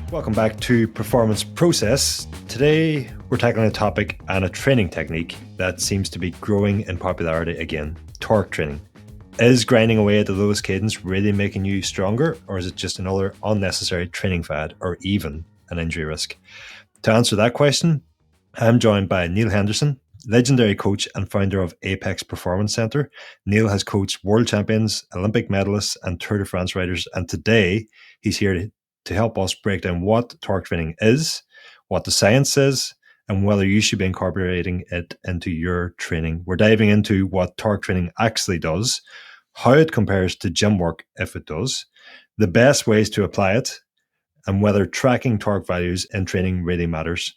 Welcome back to Performance Process. Today, we're tackling a topic and a training technique that seems to be growing in popularity again, torque training. Is grinding away at the lowest cadence really making you stronger, or is it just another unnecessary training fad or even an injury risk? To answer that question, I'm joined by Neal Henderson, legendary coach and founder of Apex Performance Center. Neal has coached world champions, Olympic medalists, and Tour de France riders, and today he's here to help us break down what torque training is, what the science is, and whether you should be incorporating it into your training. We're diving into what torque training actually does, how it compares to gym work if it does, the best ways to apply it, and whether tracking torque values in training really matters.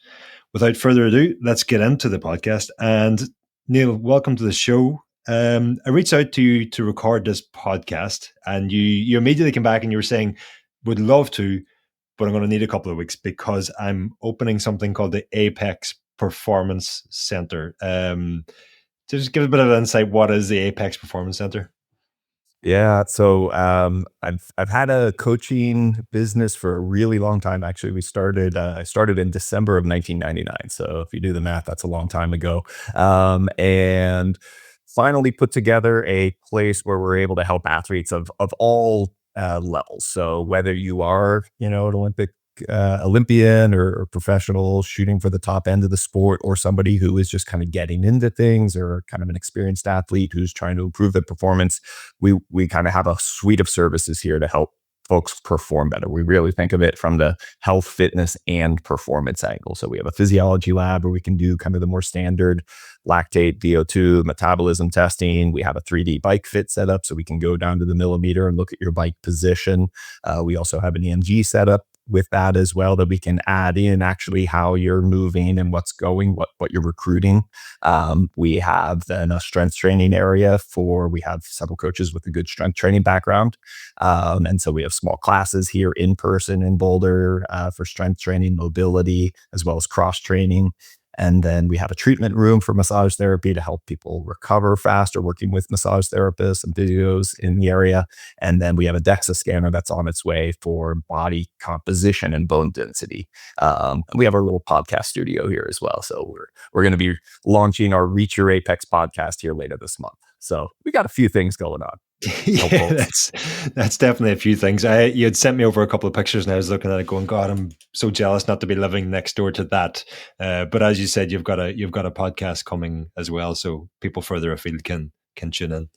Without further ado, let's get into the podcast. And Neal, welcome to the show. I reached out to you to record this podcast, and you immediately came back and you were saying, would love to, but I'm going to need a couple of weeks because I'm opening something called the Apex Performance Center. Just give a bit of insight. What is the Apex Performance Center? Yeah, so I've had a coaching business for a really long time. Actually, I started in December of 1999. So if you do the math, that's a long time ago. And finally put together a place where we're able to help athletes of all levels. So whether you are, an Olympian or professional shooting for the top end of the sport, or somebody who is just kind of getting into things, or kind of an experienced athlete who's trying to improve their performance, we kind of have a suite of services here to help folks perform better. We really think of it from the health, fitness, and performance angle. So we have a physiology lab where we can do kind of the more standard lactate, VO2, metabolism testing. We have a 3D bike fit setup, so we can go down to the millimeter and look at your bike position. We also have an EMG setup with that as well, that we can add in actually how you're moving and what's going, what you're recruiting. We have then a strength training area we have several coaches with a good strength training background. And so we have small classes here in person in Boulder for strength training, mobility, as well as cross training. And then we have a treatment room for massage therapy to help people recover faster, working with massage therapists and physios in the area. And then we have a DEXA scanner that's on its way for body composition and bone density. And we have our little podcast studio here as well. So we're going to be launching our Reach Your Apex podcast here later this month. So we got a few things going on. Yeah, that's definitely a few things. You had sent me over a couple of pictures, and I was looking at it, going, "God, I'm so jealous not to be living next door to that." But as you said, you've got a podcast coming as well, so people further afield can tune in.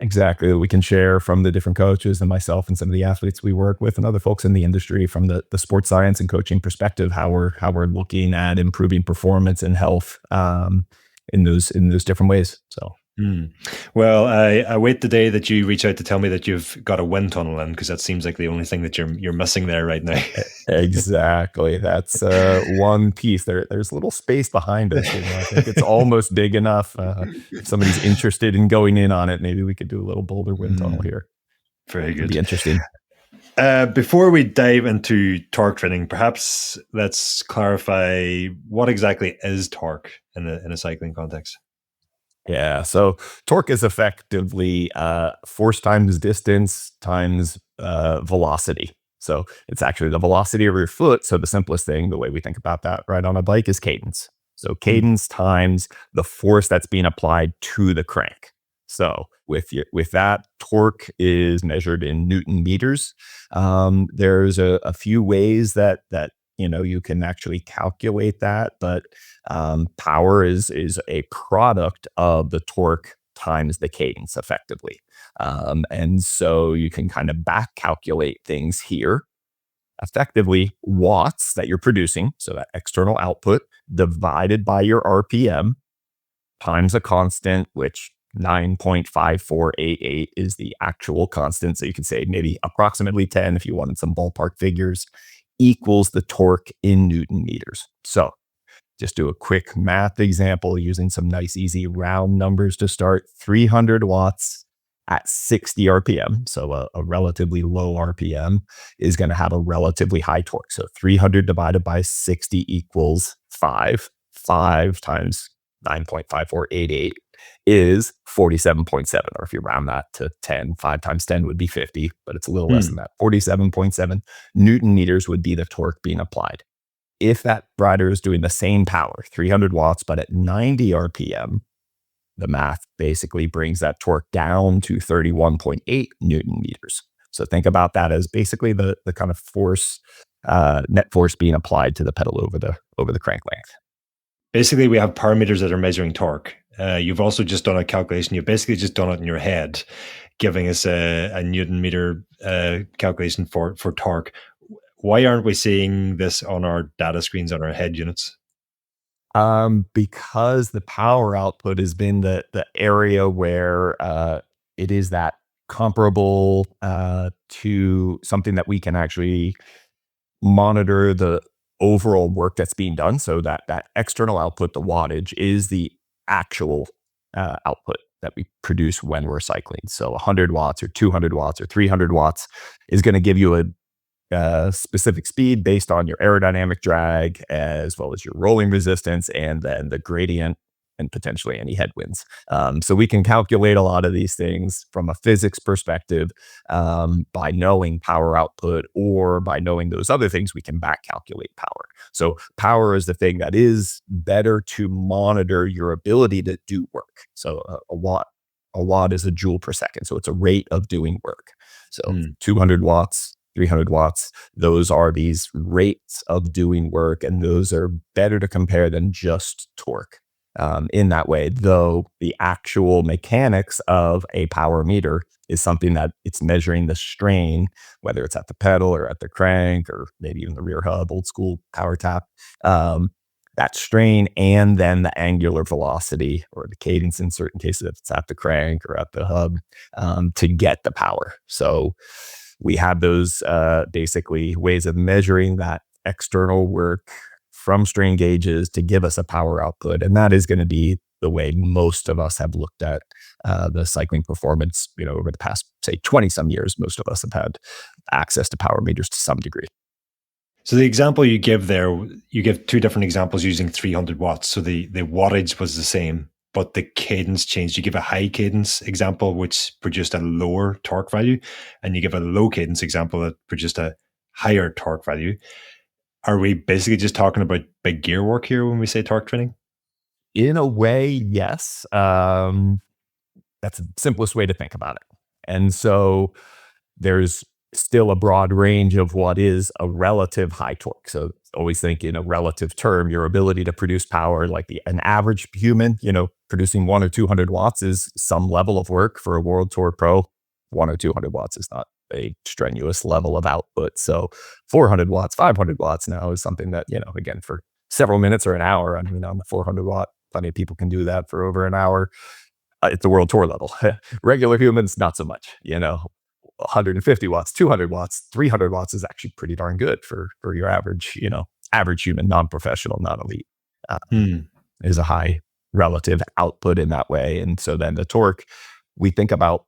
Exactly. We can share from the different coaches and myself and some of the athletes we work with and other folks in the industry from the sports science and coaching perspective, how we're looking at improving performance and health in those different ways. So. Well, I wait the day that you reach out to tell me that you've got a wind tunnel in, because that seems like the only thing that you're missing there right now. Exactly. That's one piece. There's a little space behind us. I think it's almost big enough. If somebody's interested in going in on it, maybe we could do a little Boulder wind tunnel here. Very good. It'd be interesting. Before we dive into torque training, perhaps let's clarify what exactly is torque in a cycling context. Yeah, so torque is effectively force times distance times velocity. So it's actually the velocity of your foot. So the simplest thing, the way we think about that right on a bike, is cadence. So cadence times the force that's being applied to the crank. So with that, torque is measured in Newton meters. There's a few ways that you can actually calculate that, but power is a product of the torque times the cadence effectively. And so you can kind of back calculate things here. Effectively, watts that you're producing, so that external output, divided by your RPM times a constant, which 9.5488 is the actual constant. So you can say maybe approximately 10 if you wanted some ballpark figures, equals the torque in Newton meters. So just do a quick math example using some nice, easy round numbers to start. 300 watts at 60 RPM, so a relatively low RPM, is going to have a relatively high torque. So 300 divided by 60 equals 5. 5 times 9.5488 is 47.7, or if you round that to 10, 5 times 10 would be 50, but it's a little less than Hmm. that. 47.7 Newton meters would be the torque being applied. If that rider is doing the same power, 300 watts, but at 90 RPM, the math basically brings that torque down to 31.8 Newton meters. So think about that as basically the kind of force, net force being applied to the pedal over the crank length. Basically, we have parameters that are measuring torque. You've also just done a calculation. You've basically just done it in your head, giving us a Newton meter calculation for torque. Why aren't we seeing this on our data screens on our head units? Because the power output has been the area where it is that comparable to something that we can actually monitor the overall work that's being done. So that external output, the wattage, is the actual output that we produce when we're cycling. So 100 watts or 200 watts or 300 watts is going to give you a specific speed based on your aerodynamic drag, as well as your rolling resistance, and then the gradient and potentially any headwinds. So we can calculate a lot of these things from a physics perspective by knowing power output, or by knowing those other things, we can back calculate power. So power is the thing that is better to monitor your ability to do work. So a watt is a joule per second. So it's a rate of doing work. So Hmm. 200 watts, 300 watts, those are these rates of doing work, and those are better to compare than just torque in that way. Though the actual mechanics of a power meter is something that it's measuring the strain, whether it's at the pedal or at the crank, or maybe even the rear hub, old school power tap. Um, that strain, and then the angular velocity or the cadence in certain cases, if it's at the crank or at the hub, to get the power. So we have those basically ways of measuring that external work from strain gauges to give us a power output. And that is going to be the way most of us have looked at the cycling performance, over the past, say, 20 some years. Most of us have had access to power meters to some degree. So the example you give there, you give two different examples using 300 watts. So the wattage was the same, but the cadence changed. You give a high cadence example, which produced a lower torque value, and you give a low cadence example that produced a higher torque value. Are we basically just talking about big gear work here when we say torque training? In a way, yes. That's the simplest way to think about it. And so there's still a broad range of what is a relative high torque. So always think in a relative term, your ability to produce power, like an average human, producing 1 or 200 watts is some level of work for a World Tour pro. 1 or 200 watts is not a strenuous level of output. So 400 watts, 500 watts now is something that, again, for several minutes or an hour, I mean, on the 400 watt, plenty of people can do that for over an hour. It's the World Tour level. Regular humans, not so much. 150 watts, 200 watts, 300 watts is actually pretty darn good for your average, average human, non-professional, not elite. Um, Hmm. is a high relative output in that way. And so then the torque, we think about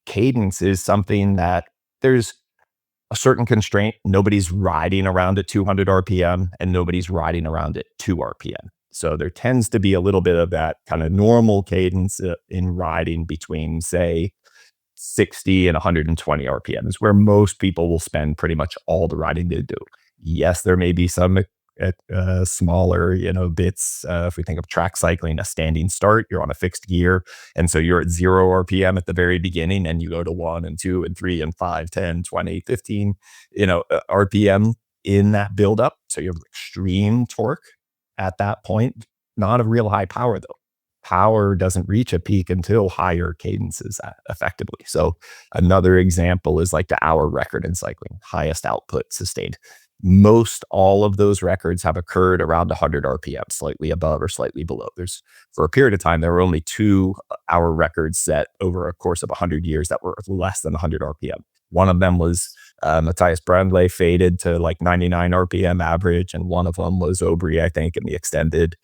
cadence is something that there's a certain constraint. Nobody's riding around at 200 RPM, and nobody's riding around at 2 RPM. So there tends to be a little bit of that kind of normal cadence in riding between, say, 60 and 120 RPM is where most people will spend pretty much all the riding they do. Yes, there may be some smaller, bits. If we think of track cycling, a standing start, you're on a fixed gear. And so you're at 0 RPM at the very beginning, and you go to 1 and 2 and 3 and 5, 10, 20, 15, RPM in that buildup. So you have extreme torque at that point. Not a real high power, though. Power doesn't reach a peak until higher cadences effectively. So another example is like the hour record in cycling, highest output sustained. Most all of those records have occurred around 100 RPM, slightly above or slightly below. For a period of time, there were only 2 hour records set over a course of 100 years that were less than 100 RPM. One of them was Matthias Brandle faded to like 99 RPM average, and one of them was Aubry, I think, in the extended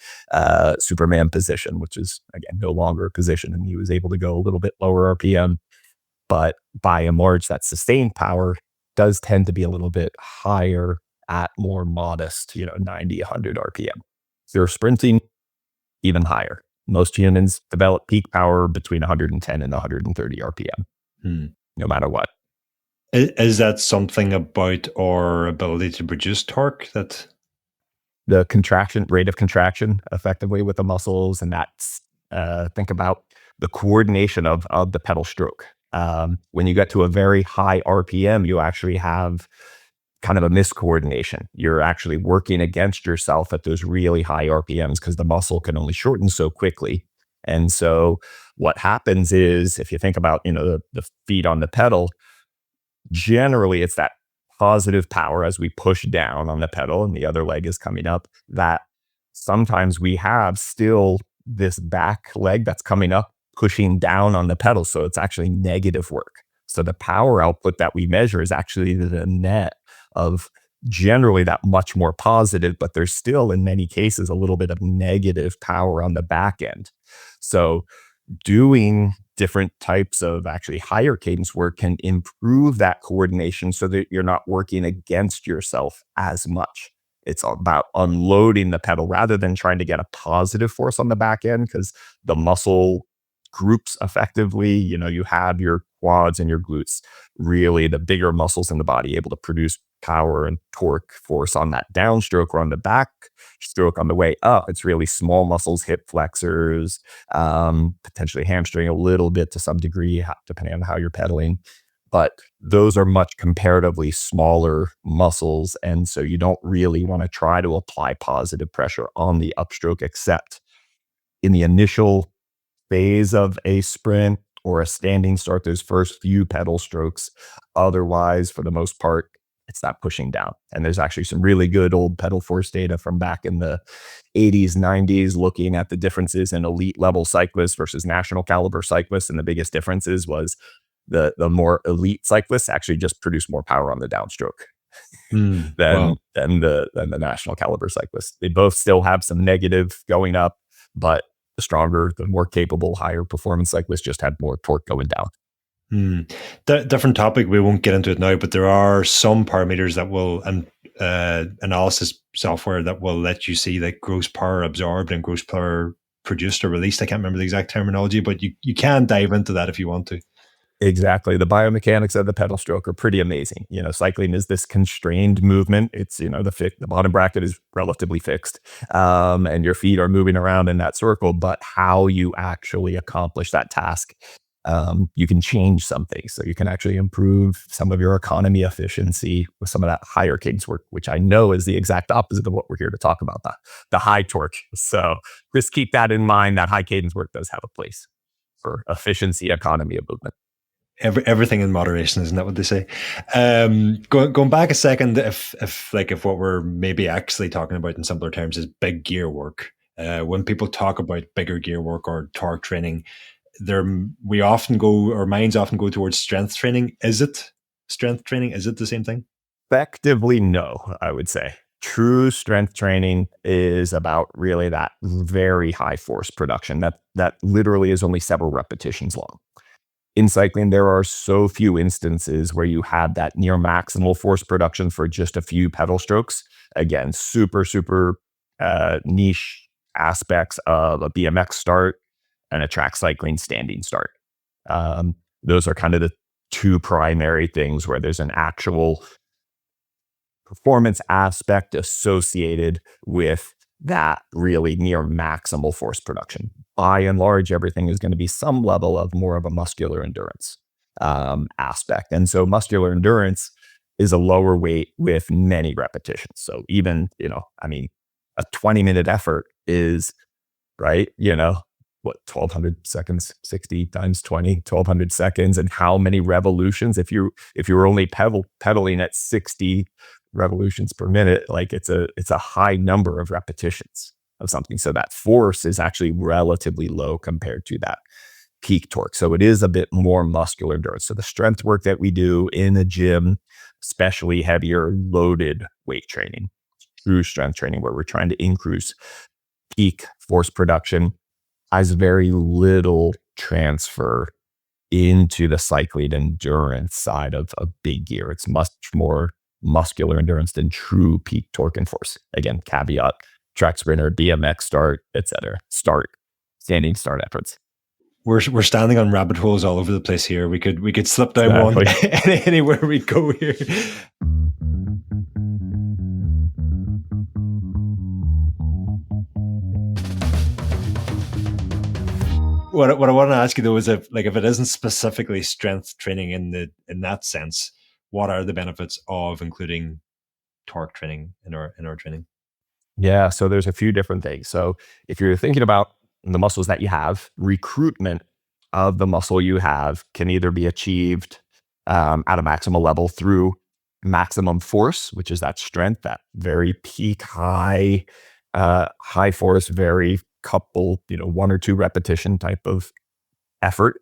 Superman position, which is, again, no longer a position, and he was able to go a little bit lower RPM. But by and large, that sustained power does tend to be a little bit higher at more modest, 90, 100 RPM. If you're sprinting, even higher. Most humans develop peak power between 110 and 130 RPM, Hmm. no matter what. Is that something about our ability to produce torque that? The contraction rate of contraction effectively with the muscles, and that's think about the coordination of the pedal stroke. When you get to a very high RPM, you actually have kind of a miscoordination. You're actually working against yourself at those really high RPMs because the muscle can only shorten so quickly. And so what happens is, if you think about, the feet on the pedal, generally it's that positive power as we push down on the pedal and the other leg is coming up, that sometimes we have still this back leg that's coming up pushing down on the pedal, so it's actually negative work. So the power output that we measure is actually the net of generally that much more positive, but there's still in many cases a little bit of negative power on the back end. So doing different types of actually higher cadence work can improve that coordination so that you're not working against yourself as much. It's all about unloading the pedal rather than trying to get a positive force on the back end, because the muscle groups effectively, you have your quads and your glutes, really the bigger muscles in the body able to produce power and torque force on that downstroke, or on the back stroke on the way up. It's really small muscles, hip flexors, potentially hamstring a little bit to some degree, depending on how you're pedaling. But those are much comparatively smaller muscles. And so you don't really want to try to apply positive pressure on the upstroke, except in the initial phase of a sprint or a standing start, those first few pedal strokes. Otherwise, for the most part, it's not pushing down. And there's actually some really good old pedal force data from back in the 80s, 90s, looking at the differences in elite level cyclists versus national caliber cyclists. And the biggest differences was the more elite cyclists actually just produce more power on the downstroke Wow. than the national caliber cyclists. They both still have some negative going up, but the stronger, the more capable, higher performance cyclists just had more torque going down. Hmm. Different topic. We won't get into it now, but there are some parameters that will, and analysis software that will let you see like gross power absorbed and gross power produced or released. I can't remember the exact terminology, but you can dive into that if you want to. Exactly. The biomechanics of the pedal stroke are pretty amazing. Cycling is this constrained movement. It's, the bottom bracket is relatively fixed, and your feet are moving around in that circle. But how you actually accomplish that task, you can change something. So you can actually improve some of your economy efficiency with some of that higher cadence work, which I know is the exact opposite of what we're here to talk about, the high torque. So just keep that in mind, that high cadence work does have a place for efficiency, economy of movement. Everything in moderation, isn't that what they say? Going back a second, if what we're maybe actually talking about in simpler terms is big gear work, when people talk about bigger gear work or torque training, we often go, our minds often go towards strength training. Is it strength training? Is it the same thing? Effectively, no, I would say. True strength training is about really that very high force production that literally is only several repetitions long. In cycling, there are so few instances where you have that near maximal force production for just a few pedal strokes. Again, super, super niche aspects of a BMX start and a track cycling standing start. Those are kind of the two primary things where there's an actual performance aspect associated with that really near maximal force production. By and large, everything is going to be some level of more of a muscular endurance aspect. And so muscular endurance is a lower weight with many repetitions. So even, a 20-minute effort is, right, what, 1200 seconds, 60 times 20, 1200 seconds. And how many revolutions, if you were only pedaling at 60 revolutions per minute, like it's a high number of repetitions of something. So that force is actually relatively low compared to that peak torque. So it is a bit more muscular endurance. So the strength work that we do in a gym, especially heavier loaded weight training, true strength training, where we're trying to increase peak force production, has very little transfer into the cycling endurance side of a big gear. It's much more muscular endurance than true peak torque and force. Again, caveat, track sprinter, BMX start, etc. Start standing start efforts. We're standing on rabbit holes all over the place here. We could slip down one Exactly. anywhere we go here. What I want to ask you though is if it isn't specifically strength training in that sense, what are the benefits of including torque training in our training? Yeah, so there's a few different things. So if you're thinking about the muscles that you have, recruitment of the muscle you have can either be achieved at a maximal level through maximum force, which is that strength, that very peak high force, very couple, one or two repetition type of effort,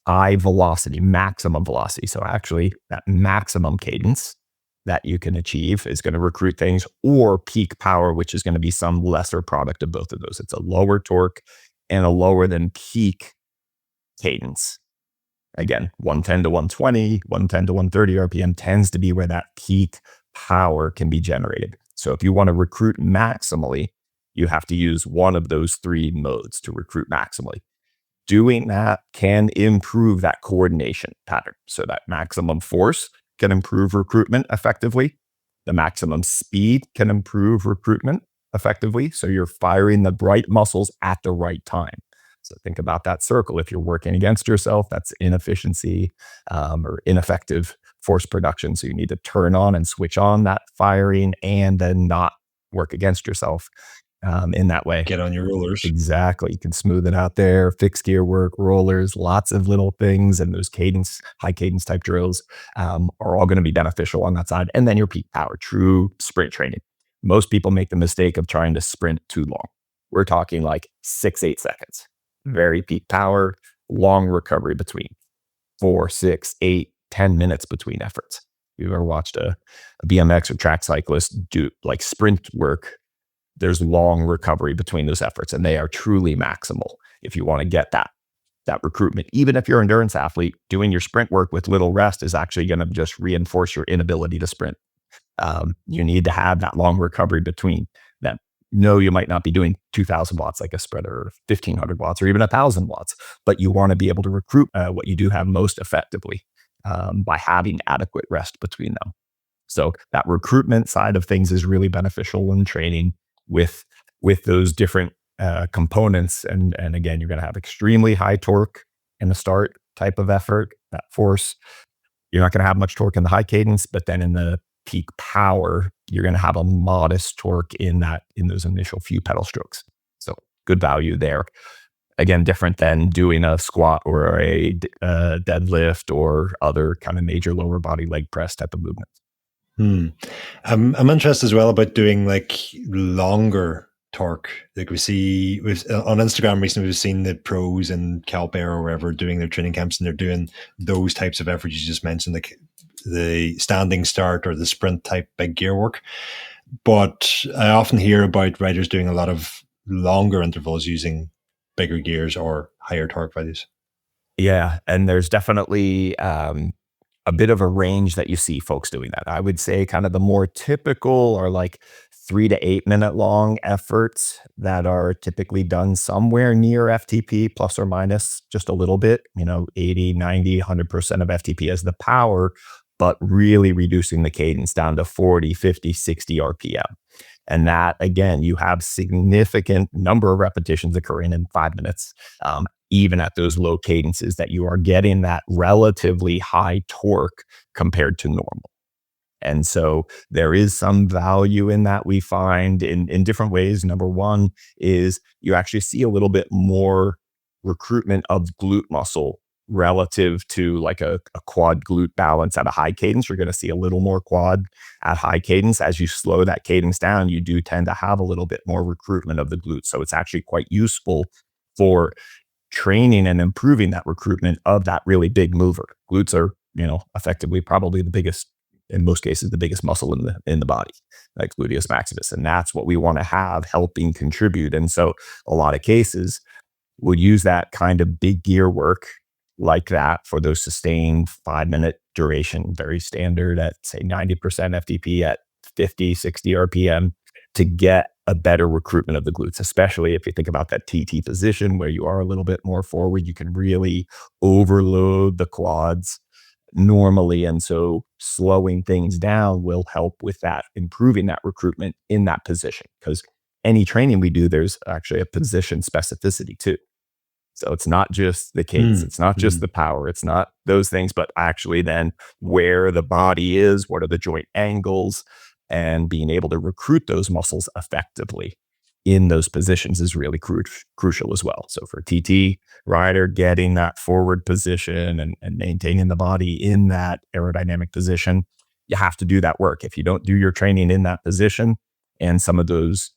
high velocity, maximum velocity. So actually that maximum cadence that you can achieve is going to recruit things, or peak power, which is going to be some lesser product of both of those. It's a lower torque and a lower than peak cadence. Again, 110 to 120, 110 to 130 RPM tends to be where that peak power can be generated. So if you want to recruit maximally, you have to use one of those three modes to recruit maximally. Doing that can improve that coordination pattern. So that maximum force can improve recruitment effectively. The maximum speed can improve recruitment effectively. So you're firing the right muscles at the right time. So think about that circle. If you're working against yourself, that's inefficiency or ineffective force production. So you need to turn on and switch on that firing and then not work against yourself in that way. Get on your rollers. Exactly. You can smooth it out there, fixed gear work, rollers, lots of little things. And those high cadence type drills are all going to be beneficial on that side. And then your peak power, true sprint training. Most people make the mistake of trying to sprint too long. We're talking like 6-8 seconds. Very peak power, long recovery between 4, 6, 8, 10 minutes between efforts. If you've ever watched a BMX or track cyclist do like sprint work, there's long recovery between those efforts, and they are truly maximal. If you want to get that recruitment, even if you're an endurance athlete, doing your sprint work with little rest is actually going to just reinforce your inability to sprint. You need to have that long recovery between them. No, you might not be doing 2,000 watts like a sprinter, or 1,500 watts, or even 1,000 watts, but you want to be able to recruit what you do have most effectively by having adequate rest between them. So that recruitment side of things is really beneficial in training with those different components. And again, you're going to have extremely high torque in the start type of effort, that force. You're not going to have much torque in the high cadence, but then in the peak power, you're going to have a modest torque in those initial few pedal strokes. So good value there. Again, different than doing a squat or a deadlift or other kind of major lower body leg press type of movement. I'm interested as well about doing like longer torque. Like we see on Instagram recently, we've seen the pros in Calp Air or wherever doing their training camps, and they're doing those types of efforts you just mentioned, like the standing start or the sprint type big gear work. But I often hear about riders doing a lot of longer intervals using bigger gears or higher torque values. Yeah, and there's definitely a bit of a range that you see folks doing that. I would say kind of the more typical are like 3 to 8 minute long efforts that are typically done somewhere near FTP plus or minus just a little bit, 80, 90, 100% of FTP as the power, but really reducing the cadence down to 40, 50, 60 RPM. And that, again, you have significant number of repetitions occurring in 5 minutes, even at those low cadences, that you are getting that relatively high torque compared to normal. And so there is some value in that we find in different ways. Number one is you actually see a little bit more recruitment of glute muscle relative to like a quad glute balance at a high cadence. You're going to see a little more quad at high cadence. As you slow that cadence down, you do tend to have a little bit more recruitment of the glutes. So it's actually quite useful for training and improving that recruitment of that really big mover. Glutes are, effectively probably the biggest, in most cases, the biggest muscle in the body, like gluteus maximus. And that's what we want to have helping contribute. And so a lot of cases would use that kind of big gear work like that for those sustained 5 minute duration, very standard at say 90% FTP at 50, 60 RPM to get a better recruitment of the glutes, especially if you think about that TT position where you are a little bit more forward. You can really overload the quads normally. And so slowing things down will help with that, improving that recruitment in that position. Because any training we do, there's actually a position specificity too. So it's not just the cadence, it's not just the power, it's not those things, but actually then where the body is, what are the joint angles, and being able to recruit those muscles effectively in those positions is really crucial as well. So for TT rider, getting that forward position and maintaining the body in that aerodynamic position, you have to do that work. If you don't do your training in that position and some of those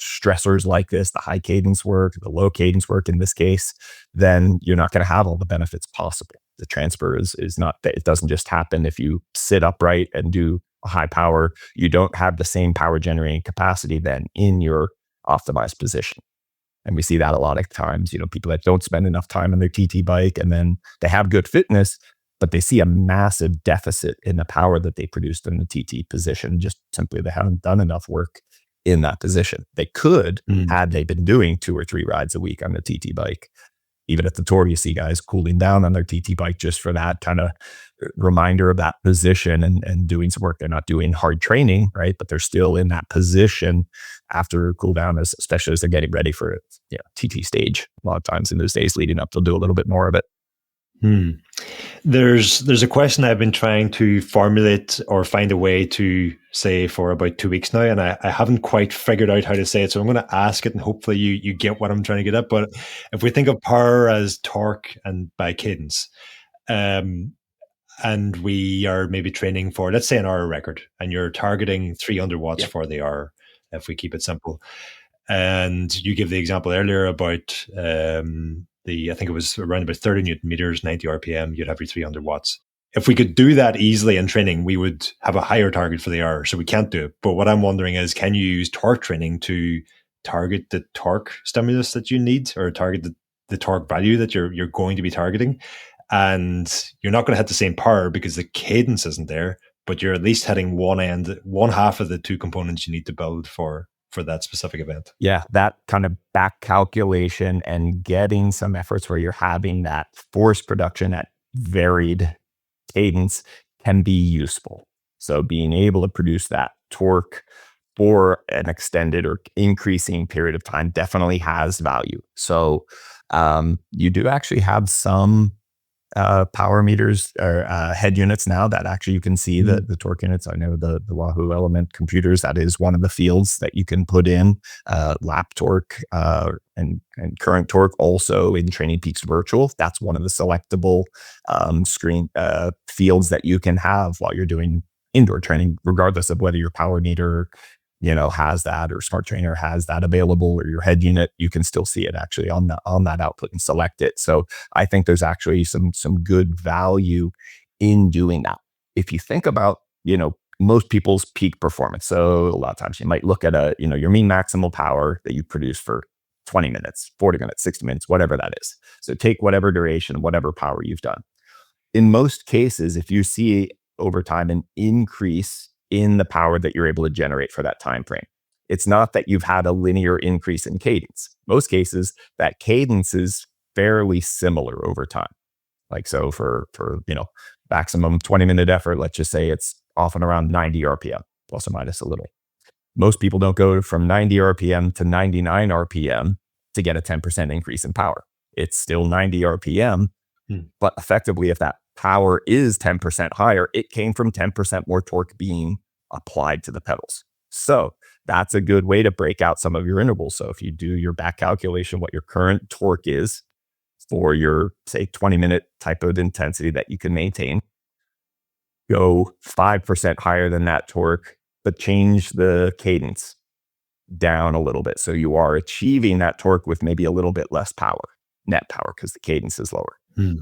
stressors like this, the high cadence work, the low cadence work in this case, then you're not going to have all the benefits possible. The transfer is not, it doesn't just happen if you sit upright and do a high power. You don't have the same power generating capacity then in your optimized position. And we see that a lot of times, people that don't spend enough time on their TT bike and then they have good fitness, but they see a massive deficit in the power that they produced in the TT position. Just simply they haven't done enough work in that position. They could, had they been doing 2 or 3 rides a week on the TT bike. Even at the tour, you see guys cooling down on their TT bike just for that kind of reminder of that position and doing some work. They're not doing hard training, right? But they're still in that position after cool down, especially as they're getting ready for TT stage. A lot of times in those days leading up, they'll do a little bit more of it. There's a question I've been trying to formulate or find a way to say for about 2 weeks now, and I haven't quite figured out how to say it. So I'm going to ask it, and hopefully you get what I'm trying to get at. But if we think of power as torque and by cadence, and we are maybe training for, let's say, an hour record, and you're targeting 300 watts for the hour, if we keep it simple. And you give the example earlier about I think it was around about 30 Newton meters, 90 RPM, you'd have your 300 watts. If we could do that easily in training, we would have a higher target for the hour. So we can't do it. But what I'm wondering is, can you use torque training to target the torque stimulus that you need, or target the torque value that you're going to be targeting? And you're not going to hit the same power because the cadence isn't there, but you're at least hitting one half of the 2 components you need to build for that specific event. Yeah, that kind of back calculation and getting some efforts where you're having that force production at varied cadence can be useful. So being able to produce that torque for an extended or increasing period of time definitely has value. So you do actually have some power meters or head units now that actually you can see the torque units. I know the Wahoo Element computers, that is one of the fields that you can put in lap torque and current torque. Also in Training Peaks Virtual, that's one of the selectable screen fields that you can have while you're doing indoor training, regardless of whether your power meter has that, or Smart Trainer has that available, or your head unit, you can still see it actually on that output and select it. So I think there's actually some good value in doing that. If you think about, most people's peak performance. So a lot of times you might look at your mean maximal power that you produce for 20 minutes, 40 minutes, 60 minutes, whatever that is. So take whatever duration, whatever power you've done. In most cases, if you see over time an increase in the power that you're able to generate for that time frame, it's not that you've had a linear increase in cadence. Most cases, that cadence is fairly similar over time. Like, so for maximum 20-minute effort, let's just say it's often around 90 RPM, plus or minus a little. Most people don't go from 90 RPM to 99 RPM to get a 10% increase in power. It's still 90 RPM, but effectively, if that power is 10% higher, it came from 10% more torque being applied to the pedals. So that's a good way to break out some of your intervals. So if you do your back calculation, what your current torque is for your, say, 20-minute type of intensity that you can maintain, go 5% higher than that torque, but change the cadence down a little bit. So you are achieving that torque with maybe a little bit less power, net power, because the cadence is lower.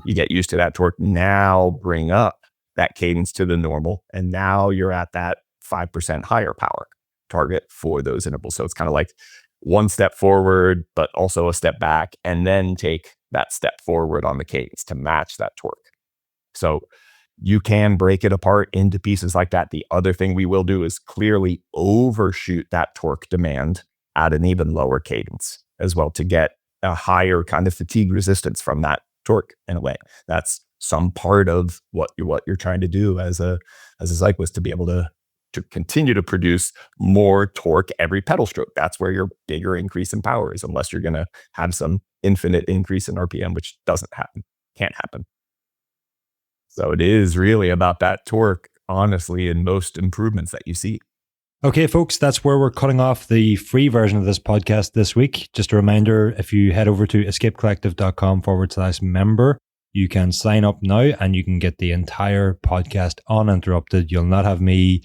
You get used to that torque. Now bring up that cadence to the normal, and now you're at that 5% higher power target for those intervals. So it's kind of like one step forward, but also a step back, and then take that step forward on the cadence to match that torque. So you can break it apart into pieces like that. The other thing we will do is clearly overshoot that torque demand at an even lower cadence as well to get a higher kind of fatigue resistance from that torque in a way. That's some part of what you're trying to do as a cyclist, to be able to continue to produce more torque every pedal stroke. That's where your bigger increase in power is, unless you're going to have some infinite increase in RPM, which doesn't happen, can't happen. So it is really about that torque, honestly, in most improvements that you see. Okay, folks, that's where we're cutting off the free version of this podcast this week. Just a reminder, if you head over to escapecollective.com/member, you can sign up now and you can get the entire podcast uninterrupted. You'll not have me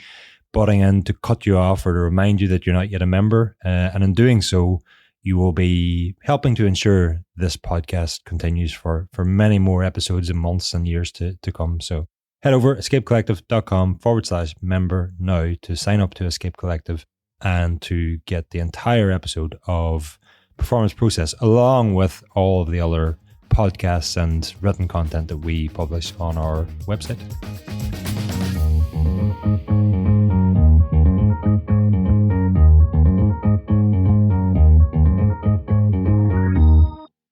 butting in to cut you off or to remind you that you're not yet a member. And in doing so, you will be helping to ensure this podcast continues for many more episodes and months and years to come. So head over escapecollective.com/member now to sign up to Escape Collective and to get the entire episode of Performance Process, along with all of the other podcasts and written content that we publish on our website.